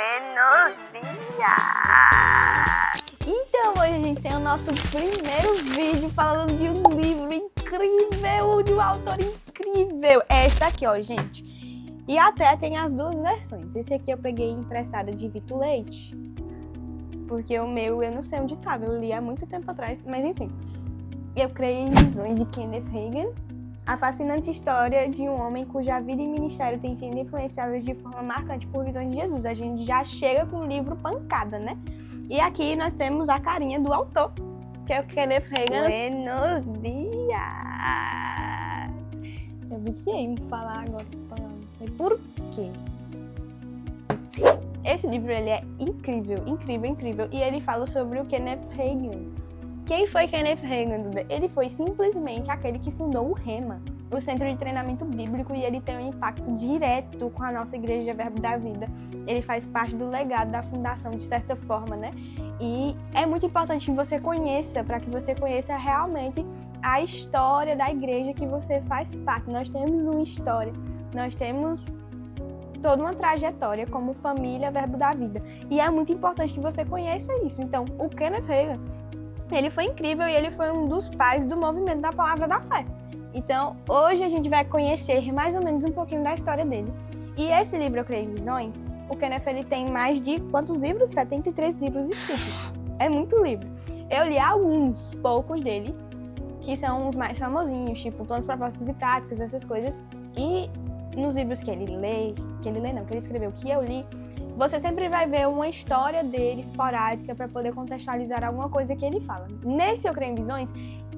Buenos dias! Então hoje a gente tem o nosso primeiro vídeo falando de um livro incrível, de um autor incrível. É esse aqui, ó, gente. E até tem as duas versões. Esse aqui eu peguei emprestado de Vitor Leite, porque o meu eu não sei onde estava, eu li há muito tempo atrás, mas enfim. Eu criei Visões de Kenneth Hagin, a fascinante história de um homem cuja vida e ministério têm sido influenciados de forma marcante por visões de Jesus. A gente já chega com o livro pancada, né? E aqui nós temos a carinha do autor, que é o Kenneth Hagin. Buenos dias! Eu viciei em falar agora espanhol, não sei por quê. Esse livro, ele é incrível, incrível, incrível. E ele fala sobre o Kenneth Hagin. Quem foi Kenneth Hagin, Duda? Ele foi simplesmente aquele que fundou o REMA, o Centro de Treinamento Bíblico, e ele tem um impacto direto com a nossa Igreja Verbo da Vida. Ele faz parte do legado da fundação, de certa forma, né? E é muito importante que você conheça, para que você conheça realmente a história da igreja que você faz parte. Nós temos uma história, nós temos toda uma trajetória como família Verbo da Vida. E é muito importante que você conheça isso. Então, o Kenneth Hagin, ele foi incrível e ele foi um dos pais do movimento da Palavra da Fé. Então, hoje a gente vai conhecer mais ou menos um pouquinho da história dele. E esse livro, Eu Criei Visões, o Kenneth, ele tem mais de quantos livros? 73 livros escritos. É muito livro. Eu li alguns poucos dele, que são os mais famosinhos, tipo Planos, Propósitos e Práticas, essas coisas. E nos livros que ele escreveu, que eu li, você sempre vai ver uma história dele esporádica para poder contextualizar alguma coisa que ele fala. Nesse Eu Creio em Visões,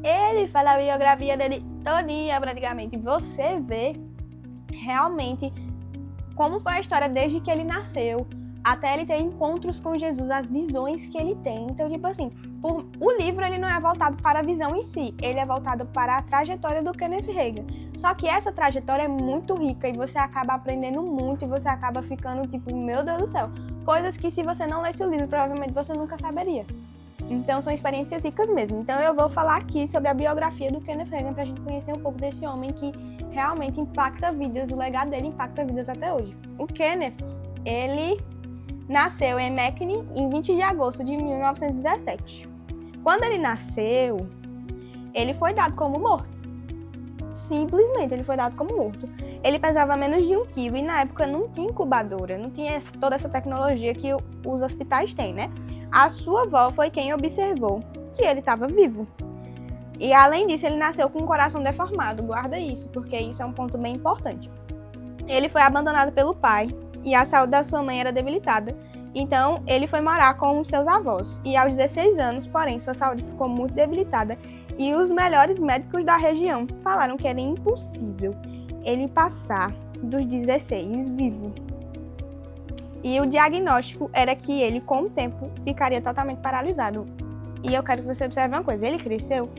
ele fala a biografia dele todinha praticamente. Você vê realmente como foi a história desde que ele nasceu até ele ter encontros com Jesus, as visões que ele tem. Então, tipo assim, o livro ele não é voltado para a visão em si, ele é voltado para a trajetória do Kenneth Hagin. Só que essa trajetória é muito rica e você acaba aprendendo muito e você acaba ficando tipo, meu Deus do céu, coisas que se você não lesse o livro, provavelmente você nunca saberia. Então, são experiências ricas mesmo. Então, eu vou falar aqui sobre a biografia do Kenneth Hagin para a gente conhecer um pouco desse homem que realmente impacta vidas, o legado dele impacta vidas até hoje. O Kenneth, ele nasceu em Mackinac em 20 de agosto de 1917. Quando ele nasceu, ele foi dado como morto. Simplesmente, ele foi dado como morto. Ele pesava menos de 1 quilo e na época não tinha incubadora, não tinha toda essa tecnologia que os hospitais têm, né? A sua avó foi quem observou que ele estava vivo. E além disso, ele nasceu com um coração deformado. Guarda isso, porque isso é um ponto bem importante. Ele foi abandonado pelo pai e a saúde da sua mãe era debilitada. Então, ele foi morar com os seus avós. E aos 16 anos, porém, sua saúde ficou muito debilitada e os melhores médicos da região falaram que era impossível ele passar dos 16 vivo. E o diagnóstico era que ele, com o tempo, ficaria totalmente paralisado. E eu quero que você observe uma coisa, ele cresceu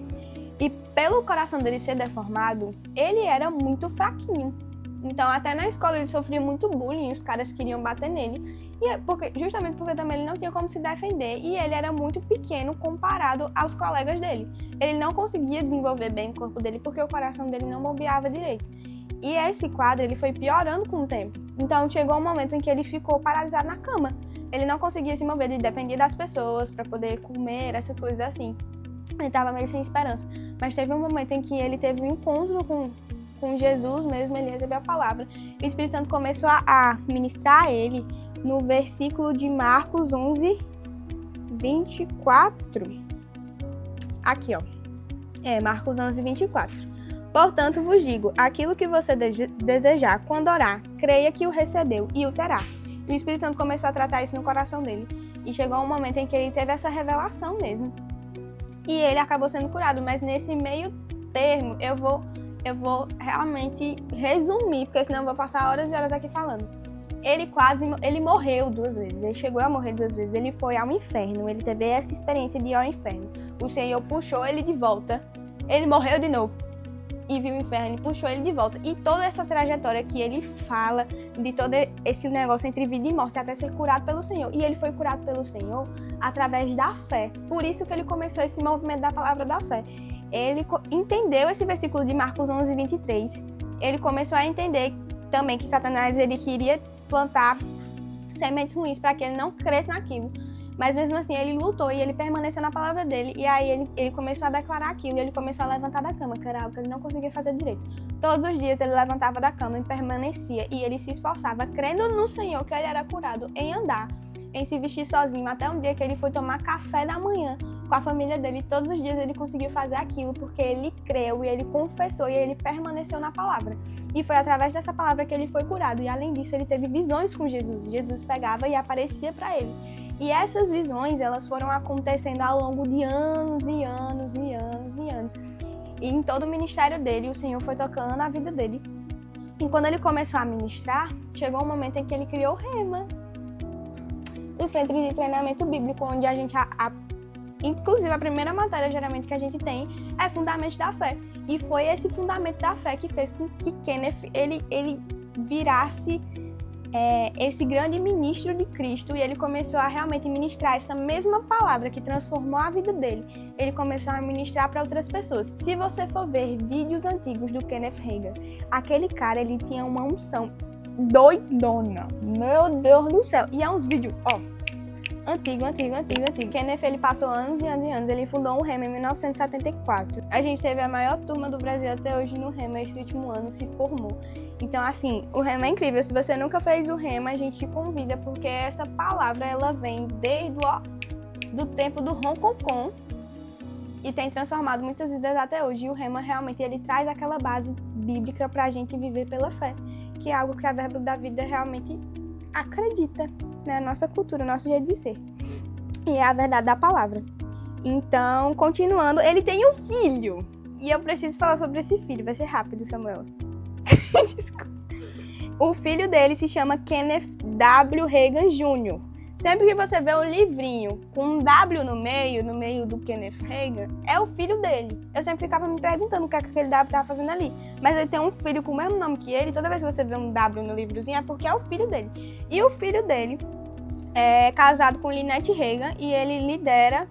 e pelo coração dele ser deformado, ele era muito fraquinho. Então, até na escola ele sofria muito bullying, os caras queriam bater nele, justamente porque também ele não tinha como se defender e ele era muito pequeno comparado aos colegas dele. Ele não conseguia desenvolver bem o corpo dele porque o coração dele não bombeava direito. E esse quadro ele foi piorando com o tempo. Então, chegou um momento em que ele ficou paralisado na cama. Ele não conseguia se mover, ele dependia das pessoas para poder comer, essas coisas assim. Ele estava meio sem esperança. Mas teve um momento em que ele teve um encontro com Jesus mesmo, ele recebeu a palavra. E o Espírito Santo começou a ministrar a ele no versículo de Marcos 11, 24. Aqui, ó. Marcos 11, 24. Portanto, vos digo, aquilo que você desejar quando orar, creia que o recebeu e o terá. E o Espírito Santo começou a tratar isso no coração dele. E chegou um momento em que ele teve essa revelação mesmo. E ele acabou sendo curado. Mas nesse meio termo, eu vou realmente resumir, porque senão eu vou passar horas e horas aqui falando. Ele morreu 2 vezes, ele chegou a morrer 2 vezes, ele foi ao inferno, ele teve essa experiência de ir ao inferno. O Senhor puxou ele de volta, ele morreu de novo e viu o inferno e puxou ele de volta. E toda essa trajetória que ele fala, de todo esse negócio entre vida e morte, até ser curado pelo Senhor. E ele foi curado pelo Senhor através da fé. Por isso que ele começou esse movimento da palavra da fé. Ele entendeu esse versículo de Marcos 11, 23. Ele começou a entender também que Satanás ele queria plantar sementes ruins para que ele não cresça naquilo. Mas mesmo assim, ele lutou e ele permaneceu na palavra dele. E aí ele começou a declarar aquilo e ele começou a levantar da cama, que era algo que ele não conseguia fazer direito. Todos os dias ele levantava da cama e permanecia. E ele se esforçava, crendo no Senhor, que ele era curado, em andar, em se vestir sozinho. Até um dia que ele foi tomar café da manhã com a família dele. Todos os dias ele conseguiu fazer aquilo porque ele creu e ele confessou e ele permaneceu na palavra. E foi através dessa palavra que ele foi curado. E além disso, ele teve visões com Jesus. Jesus pegava e aparecia para ele. E essas visões, elas foram acontecendo ao longo de anos e anos e anos e anos. E em todo o ministério dele, o Senhor foi tocando na vida dele. E quando ele começou a ministrar, chegou um momento em que ele criou o Rema, o Centro de Treinamento Bíblico, onde a gente, inclusive a primeira matéria geralmente que a gente tem é Fundamentos da Fé. E foi esse fundamento da fé que fez com que Kenneth ele virasse esse grande ministro de Cristo, e ele começou a realmente ministrar essa mesma palavra que transformou a vida dele. Ele começou a ministrar para outras pessoas. Se você for ver vídeos antigos do Kenneth Hagin, aquele cara, ele tinha uma unção doidona. Meu Deus do céu. E é uns vídeos, antigo. Kenneth, ele passou anos e anos e anos. Ele fundou o Rema em 1974. A gente teve a maior turma do Brasil até hoje no Rema. Esse último ano se formou. Então, assim, o Rema é incrível. Se você nunca fez o Rema, a gente te convida, porque essa palavra, ela vem desde do tempo do Hong Kong e tem transformado muitas vidas até hoje. E o Rema, realmente, ele traz aquela base bíblica pra gente viver pela fé, que é algo que a Verbo da Vida realmente acredita, né? Nossa cultura, nosso jeito de ser. E é a verdade da palavra. Então, continuando, ele tem um filho. E eu preciso falar sobre esse filho. Vai ser rápido, Samuel. Desculpa. O filho dele se chama Kenneth W. Hagin Jr. Sempre que você vê um livrinho com um W no meio do Kenneth Hagin, é o filho dele. Eu sempre ficava me perguntando o que aquele W estava fazendo ali. Mas ele tem um filho com o mesmo nome que ele. Toda vez que você vê um W no livrozinho, é porque é o filho dele. E o filho dele é casado com Lynette Hagin e ele lidera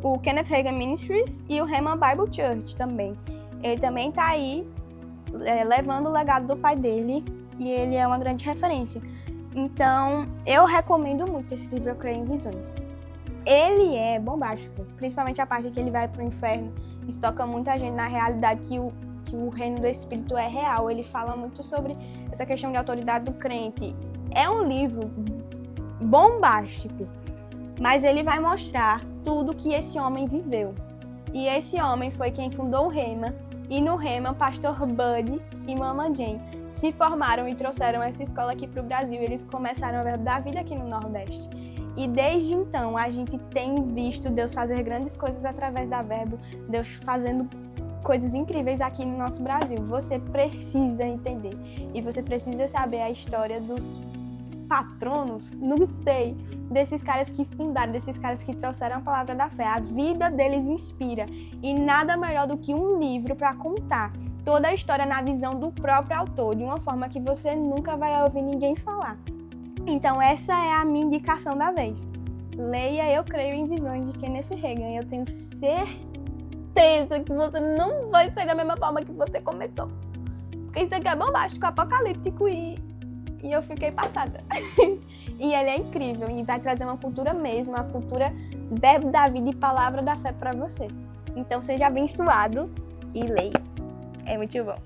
o Kenneth Hagin Ministries e o Rhema Bible Church também. Ele também está aí levando o legado do pai dele, e ele é uma grande referência. Então, eu recomendo muito esse livro, Eu Creio em Visões. Ele é bombástico, principalmente a parte que ele vai pro inferno. Isso toca muita gente na realidade que o reino do Espírito é real. Ele fala muito sobre essa questão de autoridade do crente. É um livro bombástico, mas ele vai mostrar tudo que esse homem viveu. E esse homem foi quem fundou o Rema. E no Rema, o pastor Buddy e Mama Jane se formaram e trouxeram essa escola aqui para o Brasil. Eles começaram a Verbo da Vida aqui no Nordeste. E desde então, a gente tem visto Deus fazer grandes coisas através da Verbo, Deus fazendo coisas incríveis aqui no nosso Brasil. Você precisa entender. E você precisa saber a história dos patronos, não sei, desses caras que fundaram, desses caras que trouxeram a palavra da fé. A vida deles inspira, e nada melhor do que um livro para contar toda a história na visão do próprio autor, de uma forma que você nunca vai ouvir ninguém falar. Então essa é a minha indicação da vez. Leia Eu Creio em Visões, de Kenneth Hagin. Eu tenho certeza que você não vai sair da mesma forma que você começou, porque isso aqui é bombástico, apocalíptico, e eu fiquei passada. E ele é incrível e vai trazer uma cultura mesmo, uma cultura Verbo da Vida e palavra da fé para você. Então seja abençoado e leia. É muito bom.